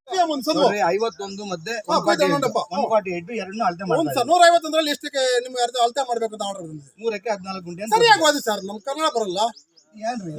51 ಮಧ್ಯೆ 148 ಎರಡನ್ನೂ ಅಳತೆ ಮಾಡಿ ಸರ್. 150 ಎಷ್ಟಕ್ಕೆ ನಿಮ್ಗೆ ಅಳತೆ ಮಾಡ್ಬೇಕು ಅಂತ ಆರ್ಡರ್ 3ಕ್ಕೆ 14 ಗುಂಟೆ ಸರಿಯಾಗಿ ಓದಿ ಸರ್. ನಮ್ ಕನ್ನಡ ಬರಲ್ಲ. ಏನ್ರಿ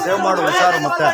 ಸೇವ್ ಮಾಡು ಹುಷಾರು ಮತ್ತೆ